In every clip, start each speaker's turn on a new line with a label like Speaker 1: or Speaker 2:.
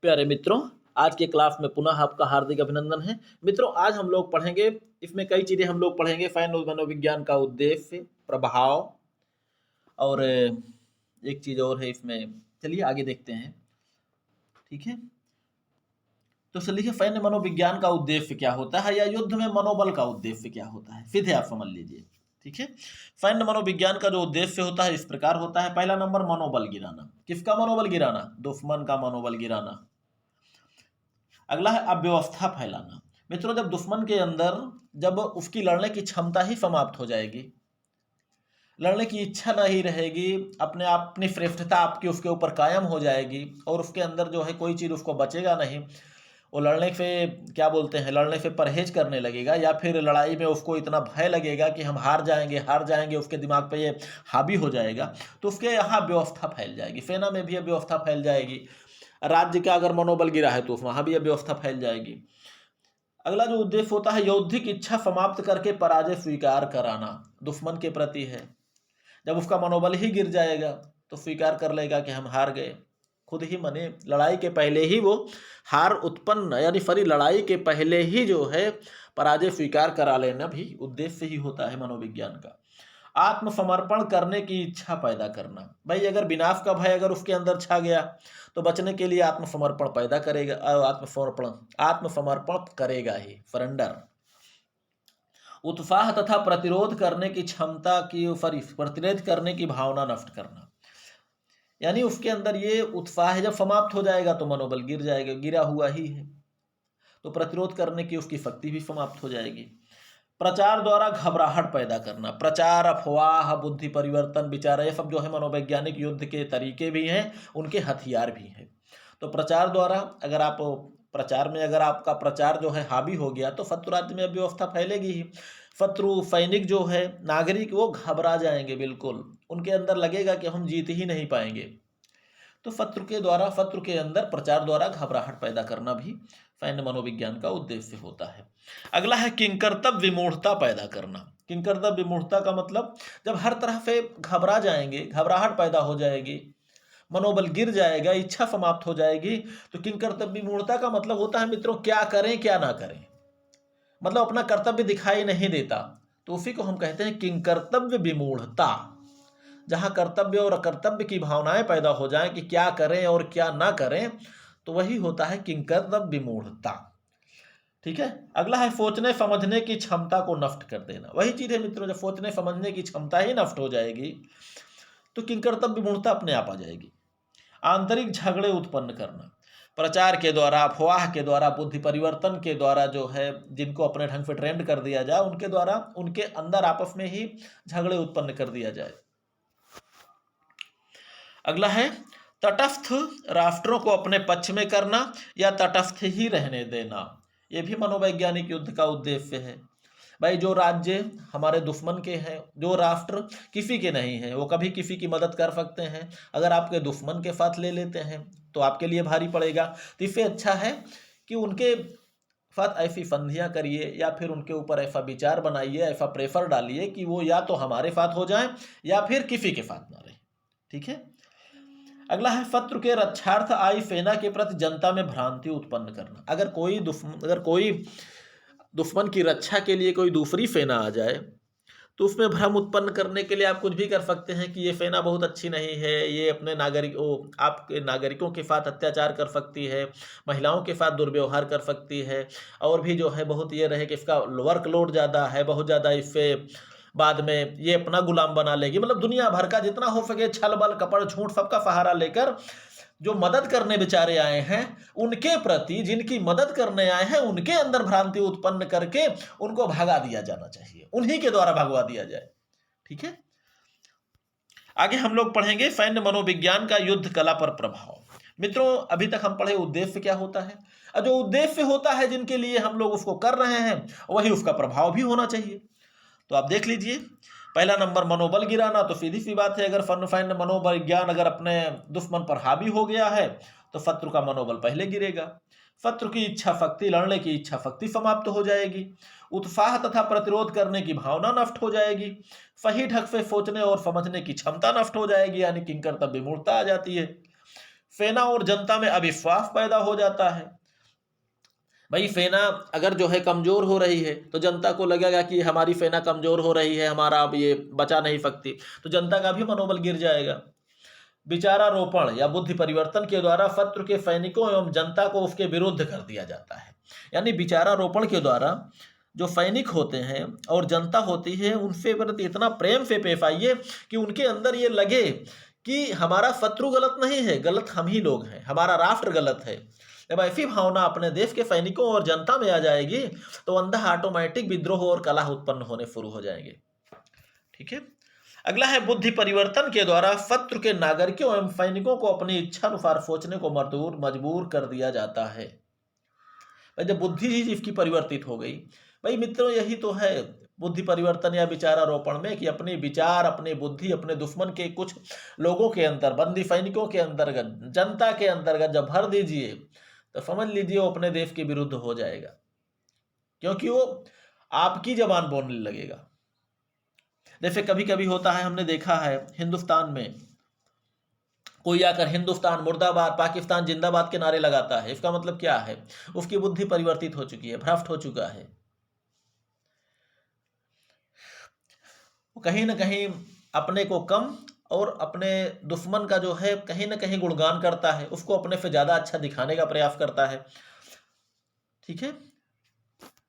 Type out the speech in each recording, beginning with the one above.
Speaker 1: प्यारे मित्रों, आज के क्लास में पुनः आपका हार्दिक अभिनंदन है। मित्रों, आज हम लोग पढ़ेंगे, इसमें कई चीज़ें हम लोग पढ़ेंगे। फैन मनोविज्ञान का उद्देश्य, प्रभाव और एक चीज़ और है इसमें। चलिए आगे देखते हैं, ठीक है। तो चलिए, सैन्य मनोविज्ञान का उद्देश्य क्या होता है या युद्ध में मनोबल का उद्देश्य क्या होता है, सीधे आप समझ लीजिए, ठीक है। सैन्य मनोविज्ञान का जो उद्देश्य होता है इस प्रकार होता है। पहला नंबर, मनोबल गिराना। किसका मनोबल गिराना? दुश्मन का मनोबल गिराना। अगला है अव्यवस्था फैलाना। मित्रों, जब दुश्मन के अंदर जब उसकी लड़ने की क्षमता ही समाप्त हो जाएगी, लड़ने की इच्छा नहीं रहेगी, अपने आप अपनी श्रेष्ठता आपकी उसके ऊपर कायम हो जाएगी और उसके अंदर जो है कोई चीज़ उसको बचेगा नहीं, वो लड़ने से क्या बोलते हैं, लड़ने से परहेज करने लगेगा, या फिर लड़ाई में उसको इतना भय लगेगा कि हम हार जाएंगे, उसके दिमाग पे ये हावी हो जाएगा, तो उसके यहाँ व्यवस्था फैल जाएगी। सेना में भी व्यवस्था फैल जाएगी। राज्य का अगर मनोबल गिरा है तो वहाँ भी व्यवस्था फैल जाएगी। अगला जो उद्देश्य होता है, यौद्धिक इच्छा समाप्त करके पराजय स्वीकार कराना दुश्मन के प्रति है। जब उसका मनोबल ही गिर जाएगा तो स्वीकार कर लेगा कि हम हार गए, खुद ही मने लड़ाई के पहले ही वो हार उत्पन्न, यानी सॉरी, लड़ाई के पहले ही जो है पराजय स्वीकार करा लेना भी उद्देश्य ही होता है मनोविज्ञान का। आत्मसमर्पण करने की इच्छा पैदा करना। भाई, अगर विनाश का भय अगर उसके अंदर छा गया तो बचने के लिए आत्मसमर्पण पैदा करेगा, आत्मसमर्पण करेगा ही, सरेंडर। उत्साह तथा प्रतिरोध करने की क्षमता की, सॉरी, प्रतिरोध करने की भावना नष्ट करना। यानी उसके अंदर ये उत्साह जब समाप्त हो जाएगा तो मनोबल गिर जाएगा, गिरा हुआ ही है, तो प्रतिरोध करने की उसकी शक्ति भी समाप्त हो जाएगी। प्रचार द्वारा घबराहट पैदा करना। प्रचार, अफवाह, बुद्धि परिवर्तन, विचार, ये सब जो है मनोवैज्ञानिक युद्ध के तरीके भी हैं, उनके हथियार भी हैं। तो प्रचार द्वारा अगर आप प्रचार में अगर आपका प्रचार जो है हावी हो गया तो शत्रु राज्य में व्यवस्था फैलेगी ही। शत्रु सैनिक जो है, नागरिक, वो घबरा जाएंगे, बिल्कुल उनके अंदर लगेगा कि हम जीत ही नहीं पाएंगे। तो शत्रु के अंदर प्रचार द्वारा घबराहट पैदा करना भी सैन्य मनोविज्ञान का उद्देश्य होता है। अगला है किंकर्तव्य विमूढ़ता पैदा करना। किंकर्तव्य विमूढ़ता का मतलब, जब हर तरह से घबरा जाएंगे, घबराहट पैदा हो जाएगी, मनोबल गिर जाएगा, इच्छा समाप्त हो जाएगी, तो किंकर्तव्य विमूढ़ता का मतलब होता है मित्रों, क्या करें क्या ना करें, मतलब अपना कर्तव्य दिखाई नहीं देता, तो उसी को हम कहते हैं किंकर्तव्य विमूढ़ता। जहां कर्तव्य और अकर्तव्य की भावनाएं पैदा हो जाएं कि क्या करें और क्या ना करें, तो वही होता है किंकर्तव्य विमूढ़ता, ठीक है। अगला है सोचने समझने की क्षमता को नष्ट कर देना। वही चीज है मित्रों, जब सोचने समझने की क्षमता ही नष्ट हो जाएगी तो किंकर्तव्य विमूढ़ता अपने आप आ जाएगी। आंतरिक झगड़े उत्पन्न करना। प्रचार के द्वारा, अफवाह के द्वारा, बुद्धि परिवर्तन के द्वारा जो है, जिनको अपने ढंग से ट्रेंड कर दिया जाए, उनके द्वारा उनके अंदर आपस में ही झगड़े उत्पन्न कर दिया जाए। अगला है तटस्थ राष्ट्रों को अपने पक्ष में करना या तटस्थ ही रहने देना। यह भी मनोवैज्ञानिक युद्ध का उद्देश्य है। भाई, जो राज्य हमारे दुश्मन के हैं, जो राष्ट्र किसी के नहीं है, वो कभी किसी की मदद कर सकते हैं। अगर आपके दुश्मन के साथ ले लेते हैं तो आपके लिए भारी पड़ेगा। तो इससे अच्छा है कि उनके साथ ऐसी संधियां करिए, या फिर उनके ऊपर ऐसा विचार बनाइए, ऐसा प्रेशर डालिए कि वो या तो हमारे साथ हो जाए या फिर किसी के साथ ना रहे, ठीक है। अगला है शत्रु के रक्षार्थ आई सेना के प्रति जनता में भ्रांति उत्पन्न करना। अगर कोई दुश्मन की रक्षा के लिए कोई दूसरी सेना आ जाए तो उसमें भ्रम उत्पन्न करने के लिए आप कुछ भी कर सकते हैं कि ये सेना बहुत अच्छी नहीं है, ये अपने आपके नागरिकों के साथ अत्याचार कर सकती है, महिलाओं के साथ दुर्व्यवहार कर सकती है, और भी जो है बहुत ये रहे कि इसका वर्कलोड ज़्यादा है, बहुत ज़्यादा, इससे बाद में ये अपना गुलाम बना लेगी। मतलब दुनिया भर का जितना हो सके छल बल कपड़ झूठ सबका सहारा लेकर जो मदद करने बेचारे आए हैं, उनके प्रति, जिनकी मदद करने आए हैं, उनके अंदर भ्रांति उत्पन्न करके उनको भगा दिया जाना चाहिए, उन्हीं के द्वारा भगवा दिया जाए, ठीक है। आगे हम लोग पढ़ेंगे सैन्य मनोविज्ञान का युद्ध कला पर प्रभाव। मित्रों, अभी तक हम पढ़े उद्देश्य क्या होता है, और जो उद्देश्य होता है जिनके लिए हम लोग उसको कर रहे हैं, वही उसका प्रभाव भी होना चाहिए। तो आप देख लीजिए, पहला नंबर मनोबल गिराना। तो सीधी सी बात है, अगर सैन्य मनोविज्ञान अगर अपने दुश्मन पर हावी हो गया है तो शत्रु का मनोबल पहले गिरेगा, शत्रु की इच्छा शक्ति, लड़ने की इच्छा शक्ति समाप्त हो जाएगी, उत्साह तथा प्रतिरोध करने की भावना नष्ट हो जाएगी, सही ढंग से सोचने और समझने की क्षमता नष्ट हो जाएगी, यानी किंकर्तव्य विमूढ़ता आ जाती है। सेना और जनता में अविश्वास पैदा हो जाता है। भाई सेना अगर जो है कमजोर हो रही है तो जनता को लगेगा कि हमारी सेना कमजोर हो रही है, हमारा अब ये बचा नहीं सकती, तो जनता का भी मनोबल गिर जाएगा। विचारारोपण या बुद्धि परिवर्तन के द्वारा शत्रु के सैनिकों एवं जनता को उसके विरुद्ध कर दिया जाता है। यानी विचारारोपण के द्वारा जो सैनिक होते हैं और जनता होती है उनसे प्रति इतना प्रेम से पेश आइए कि उनके अंदर ये लगे कि हमारा शत्रु गलत नहीं है, गलत हम ही लोग हैं, हमारा राष्ट्र गलत है। जब ऐसी भावना अपने देश के सैनिकों और जनता में आ जाएगी तो अंदर ऑटोमेटिक विद्रोह और कलह उत्पन्न होने शुरू हो जाएंगे। ठीक है। अगला है बुद्धि परिवर्तन के द्वारा शत्रु के नागरिकों एवं सैनिकों को अपनी इच्छा अनुसार सोचने को मजबूर कर दिया जाता है। जब बुद्धि ही जिसकी परिवर्तित हो गई, भाई मित्रों यही तो है बुद्धि परिवर्तन या विचारारोपण में, कि अपने विचार अपने बुद्धि अपने दुश्मन के कुछ लोगों के अंदर, बंदी सैनिकों के अंतर्गत, जनता के अंतर्गत जब भर दीजिए तो समझ लीजिए वो अपने देश के विरुद्ध हो जाएगा, क्योंकि वो आपकी जबान बोलने लगेगा। जैसे कभी कभी होता है, हमने देखा है हिंदुस्तान में कोई आकर हिंदुस्तान मुर्दाबाद पाकिस्तान जिंदाबाद के नारे लगाता है, इसका मतलब क्या है? उसकी बुद्धि परिवर्तित हो चुकी है, भ्रष्ट हो चुका है। कहीं ना कहीं अपने को कम और अपने दुश्मन का जो है कहीं ना कहीं गुणगान करता है, उसको अपने से ज्यादा अच्छा दिखाने का प्रयास करता है। ठीक है,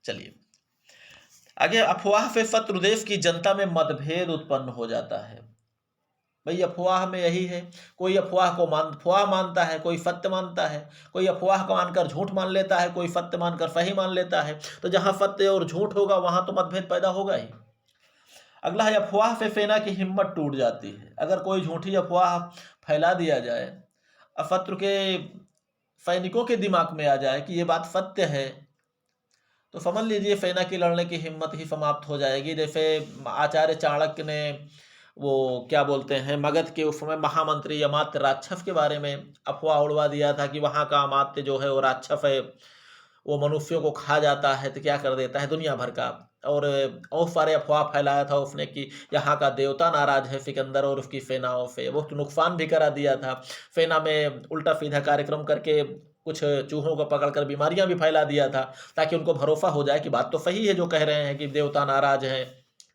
Speaker 1: चलिए आगे। अफवाह से शत्रु देश की जनता में मतभेद उत्पन्न हो जाता है। भाई अफवाह में यही है, कोई अफवाह को अफवाह मानता है, कोई सत्य मानता है, कोई अफवाह को मानकर झूठ मान लेता है, कोई सत्य मानकर सही मान लेता है। तो जहां सत्य और झूठ होगा वहां तो मतभेद पैदा होगा ही। अगला है अफवाह से सेना की हिम्मत टूट जाती है। अगर कोई झूठी अफवाह फैला दिया जाए, शत्रु के सैनिकों के दिमाग में आ जाए कि ये बात सत्य है, तो समझ लीजिए सेना की लड़ने की हिम्मत ही समाप्त हो जाएगी। जैसे आचार्य चाणक्य ने वो क्या बोलते हैं मगध के उस समय महामंत्री अमात्य राक्षस के बारे में अफवाह उड़वा दिया था कि वहाँ का अमात्य जो है वो राक्षस है, वो मनुष्यों को खा जाता है, तो क्या कर देता है दुनिया भर का। और सारे अफवाह फैलाया था उसने कि यहाँ का देवता नाराज है सिकंदर और उसकी सेनाओं से, वो तो नुकसान भी करा दिया था। सेना में उल्टा सीधा कार्यक्रम करके कुछ चूहों को पकड़कर बीमारियां भी फैला दिया था, ताकि उनको भरोसा हो जाए कि बात तो सही है जो कह रहे हैं कि देवता नाराज हैं।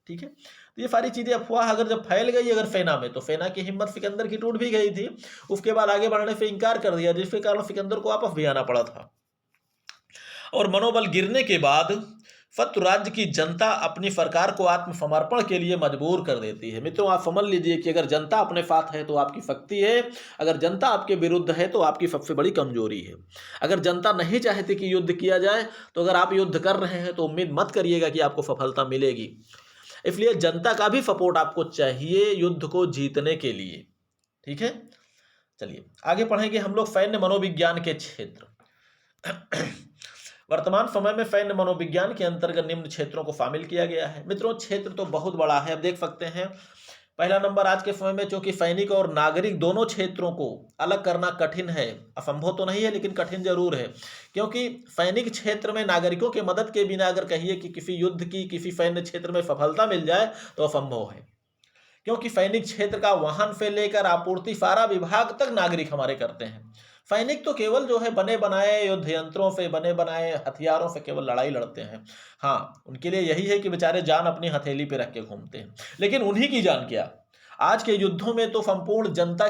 Speaker 1: ठीक है, तो ये सारी चीजें अफवाह अगर जब फैल गई अगर सेना में, तो सेना की हिम्मत सिकंदर की टूट भी गई थी। उसके बाद आगे बढ़ने से इनकार कर दिया, जिसके कारण सिकंदर को वापस भी आना पड़ा था। और मनोबल गिरने के बाद शत्रु राज्य की जनता अपनी सरकार को आत्मसमर्पण के लिए मजबूर कर देती है। मित्रों आप समझ लीजिए कि अगर जनता अपने साथ है तो आपकी शक्ति है, अगर जनता आपके विरुद्ध है तो आपकी सबसे बड़ी कमजोरी है। अगर जनता नहीं चाहती कि युद्ध किया जाए, तो अगर आप युद्ध कर रहे हैं तो उम्मीद मत करिएगा कि आपको सफलता मिलेगी। इसलिए जनता का भी सपोर्ट आपको चाहिए युद्ध को जीतने के लिए। ठीक है, चलिए आगे पढ़ेंगे हम लोग सैन्य मनोविज्ञान के क्षेत्र। वर्तमान समय में सैन्य मनोविज्ञान के अंतर्गत निम्न क्षेत्रों को शामिल किया गया है। मित्रों क्षेत्र तो बहुत बड़ा है, अब देख सकते हैं। पहला नंबर, आज के समय में चूंकि सैनिक और नागरिक दोनों क्षेत्रों को अलग करना कठिन है, असंभव तो नहीं है लेकिन कठिन जरूर है, क्योंकि सैनिक क्षेत्र में नागरिकों के मदद के बिना अगर कहिए कि किसी युद्ध की किसी सैन्य क्षेत्र में सफलता मिल जाए तो असंभव है। क्योंकि सैनिक क्षेत्र का वाहन से लेकर आपूर्ति सारा विभाग तक नागरिक हमारे करते हैं। सैनिक तो केवल जो है बने बनाए युद्ध यंत्रों से, बने बनाए हथियारों से केवल लड़ाई लड़ते हैं। हाँ, उनके लिए यही है कि बेचारे जान अपनी हथेली पे रख के घूमते हैं, लेकिन उन्हीं की जान क्या, आज के युद्धों में तो संपूर्ण जनता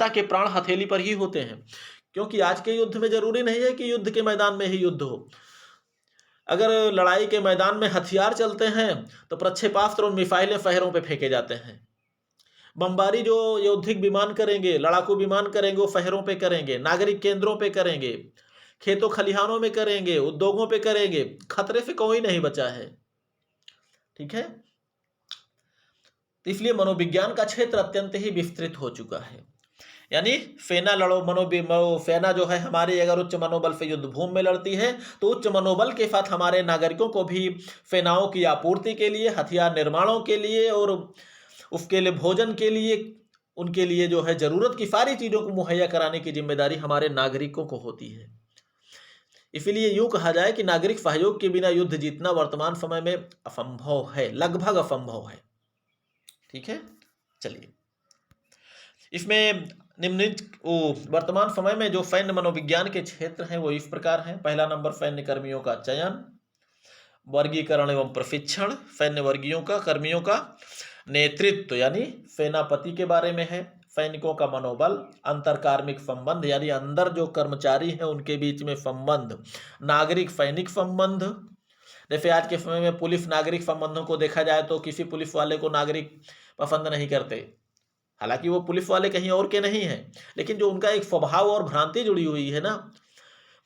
Speaker 1: के प्राण हथेली पर ही होते हैं। क्योंकि आज के युद्ध में जरूरी नहीं है कि युद्ध के मैदान में ही युद्ध हो। अगर लड़ाई के मैदान में हथियार चलते हैं तो प्रक्षेपास्त्र और मिसाइलें शहरों पे फेंके जाते हैं। बमबारी जो यौद्धिक विमान करेंगे, लड़ाकू विमान करेंगे, वो शहरों पे करेंगे, नागरिक केंद्रों पे करेंगे, खेतों खलिहानों में करेंगे, उद्योगों पे करेंगे। खतरे से कोई नहीं बचा है। ठीक है, तो इसलिए मनोविज्ञान का क्षेत्र अत्यंत ही विस्तृत हो चुका है। यानी सेना सेना जो है हमारी अगर उच्च मनोबल से युद्ध भूमि में लड़ती है, तो उच्च मनोबल के साथ हमारे नागरिकों को भी सेनाओं की आपूर्ति के लिए, हथियार निर्माणों के लिए और उसके लिए भोजन के लिए, उनके लिए जो है जरूरत की सारी चीजों को मुहैया कराने की जिम्मेदारी हमारे नागरिकों को होती है। इसलिए यूं कहा जाए कि नागरिक सहयोग के बिना युद्ध जीतना वर्तमान समय में असंभव है, लगभग असंभव है। ठीक है, चलिए इसमें वर्तमान समय में जो सैन्य मनोविज्ञान के क्षेत्र हैं वो इस प्रकार हैं। पहला नंबर सैन्य कर्मियों का चयन, वर्गीकरण एवं प्रशिक्षण, सैन्य वर्गियों का कर्मियों का नेतृत्व यानी सेनापति के बारे में है, सैनिकों का मनोबल, अंतर कार्मिक संबंध यानी अंदर जो कर्मचारी हैं उनके बीच में संबंध, नागरिक सैनिक संबंध। जैसे आज के समय में पुलिस नागरिक संबंधों को देखा जाए तो किसी पुलिस वाले को नागरिक पसंद नहीं करते, हालांकि वो पुलिस वाले कहीं और के नहीं हैं, लेकिन जो उनका एक स्वभाव और भ्रांति जुड़ी हुई है ना,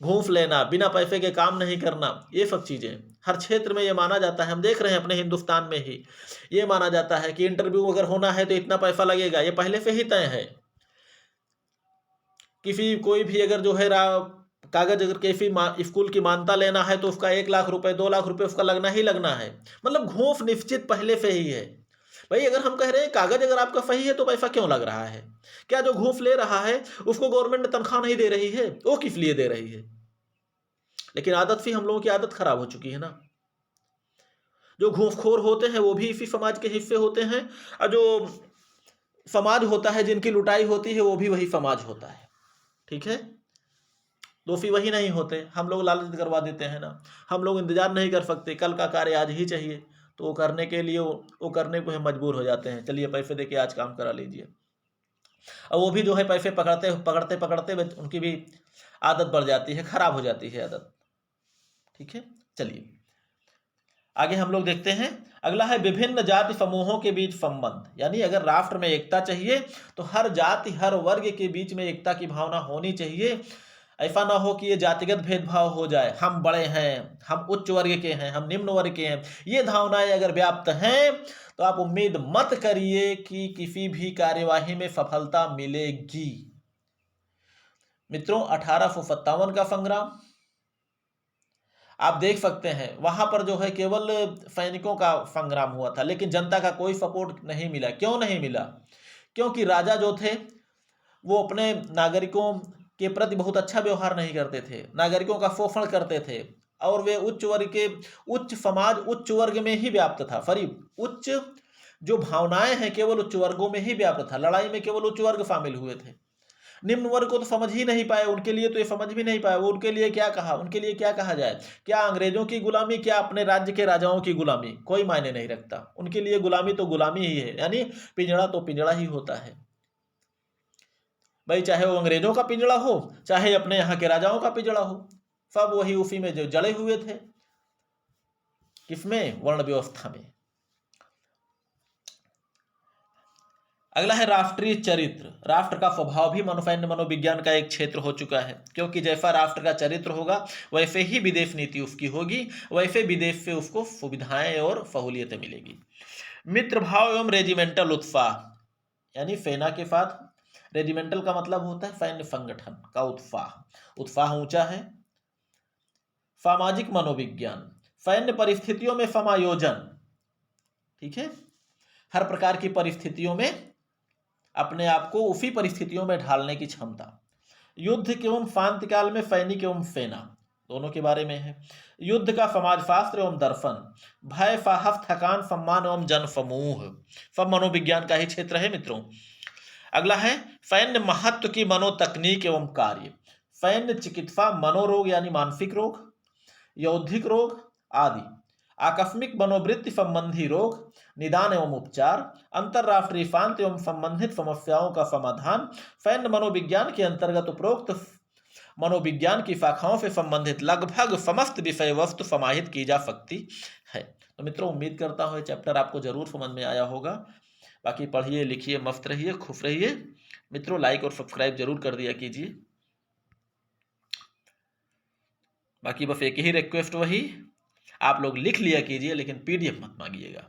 Speaker 1: घूस लेना, बिना पैसे के काम नहीं करना, ये सब चीज़ें हर क्षेत्र में ये माना जाता है। हम देख रहे हैं अपने हिंदुस्तान में ही ये माना जाता है कि इंटरव्यू अगर होना है तो इतना पैसा लगेगा, ये पहले से ही तय है। किसी कोई भी अगर जो है कागज अगर किसी स्कूल की मान्यता लेना है तो उसका 1 लाख रुपए 2 लाख रुपए उसका लगना ही लगना है, मतलब घूस निश्चित पहले से ही है। भाई अगर हम कह रहे हैं कागज अगर आपका सही है तो पैसा क्यों लग रहा है? क्या जो घूस ले रहा है उसको गवर्नमेंट तनख्वाह नहीं दे रही है? वो किस लिए दे रही है? लेकिन आदत से हम लोगों की आदत खराब हो चुकी है ना। जो घूसखोर होते हैं वो भी इसी समाज के हिस्से होते हैं, और जो समाज होता है जिनकी लुटाई होती है वो भी वही समाज होता है। ठीक है, दोषी वही नहीं होते, हम लोग लालच करवा देते हैं ना। हम लोग इंतजार नहीं कर सकते, कल का कार्य आज ही चाहिए, तो वो करने के लिए वो करने को हम मजबूर हो जाते हैं। चलिए पैसे देके आज काम करा लीजिए, और वो भी जो है पैसे पकड़ते पकड़ते पकड़ते उनकी भी आदत बढ़ जाती है, खराब हो जाती है आदत। ठीक है, चलिए आगे हम लोग देखते हैं। अगला है विभिन्न जाति समूहों के बीच संबंध, यानी अगर राष्ट्र में एकता चाहिए तो हर जाति हर वर्ग के बीच में एकता की भावना होनी चाहिए। ऐसा ना हो कि ये जातिगत भेदभाव हो जाए, हम बड़े हैं, हम उच्च वर्ग के हैं, हम निम्न वर्ग के हैं, ये भावनाएं अगर व्याप्त हैं तो आप उम्मीद मत करिए कि किसी भी कार्यवाही में सफलता मिलेगी। मित्रों 1857 का संग्राम आप देख सकते हैं, वहां पर जो है केवल सैनिकों का संग्राम हुआ था, लेकिन जनता का कोई सपोर्ट नहीं मिला। क्यों नहीं मिला? क्योंकि राजा जो थे वो अपने नागरिकों के प्रति बहुत अच्छा व्यवहार नहीं करते थे, नागरिकों का शोषण करते थे, और वे उच्च वर्ग के उच्च समाज उच्च वर्ग में ही व्याप्त था। फरीब उच्च जो भावनाएं हैं केवल उच्च वर्गों में ही व्याप्त था, लड़ाई में केवल उच्च वर्ग शामिल हुए थे। निम्न वर्ग को तो समझ ही नहीं पाए, उनके लिए तो ये समझ भी नहीं पाए वो उनके लिए क्या कहा, उनके लिए क्या कहा जाए, क्या अंग्रेजों की गुलामी, क्या अपने राज्य के राजाओं की गुलामी, कोई मायने नहीं रखता। उनके लिए गुलामी तो गुलामी ही है, यानी पिंजड़ा तो पिंजड़ा ही होता है। भाई चाहे वो अंग्रेजों का पिंजड़ा हो, चाहे अपने यहाँ के राजाओं का पिंजड़ा हो, सब वही उसी में जो जड़े हुए थे। किसमें? वर्ण व्यवस्था में। अगला है राष्ट्रीय चरित्र। राष्ट्र का स्वभाव भी सैन्य मनोविज्ञान का एक क्षेत्र हो चुका है, क्योंकि जैसा राष्ट्र का चरित्र होगा वैसे ही विदेश नीति उसकी होगी, वैसे विदेश से उसको सुविधाएं और सहूलियतें मिलेगी। मित्र भाव एवं रेजिमेंटल उत्साह, यानी सेना के साथ रेजिमेंटल का मतलब होता है सैन्य संगठन का उत्साह, उत्साह ऊंचा है। सामाजिक मनोविज्ञान, सैन्य परिस्थितियों में समायोजन। ठीक है, हर प्रकार की परिस्थितियों में अपने आप को उसी परिस्थितियों में ढालने की क्षमता। युद्ध एवं शांति काल में सैनिक एवं सेना दोनों के बारे में है। युद्ध का समाजशास्त्र एवं दर्शन, भय साहस थकान सम्मान एवं जन समूह, सब मनोविज्ञान का ही क्षेत्र है मित्रों। अगला है सैन्य महत्व की मनोतकनीक एवं कार्य, सैन्य चिकित्सा मनोरोग यानी मानसिक रोग, यौद्धिक रोग आदि, आकस्मिक मनोवृत्ति संबंधी रोग, निदान एवं उपचार, अंतरराष्ट्रीय शांति एवं संबंधित समस्याओं का समाधान। सैन्य मनोविज्ञान के अंतर्गत उपरोक्त मनोविज्ञान की शाखाओं से संबंधित लगभग समस्त विषय वस्तु समाहित की जा सकती है। तो मित्रों उम्मीद करता हूँ ये चैप्टर आपको जरूर समझ में आया होगा। बाकी पढ़िए लिखिए, मस्त रहिए, खुश रहिए। मित्रों लाइक और सब्सक्राइब जरूर कर दिया कीजिए। बाकी बस एक ही रिक्वेस्ट, वही आप लोग लिख लिया कीजिए, लेकिन PDF मत मांगिएगा।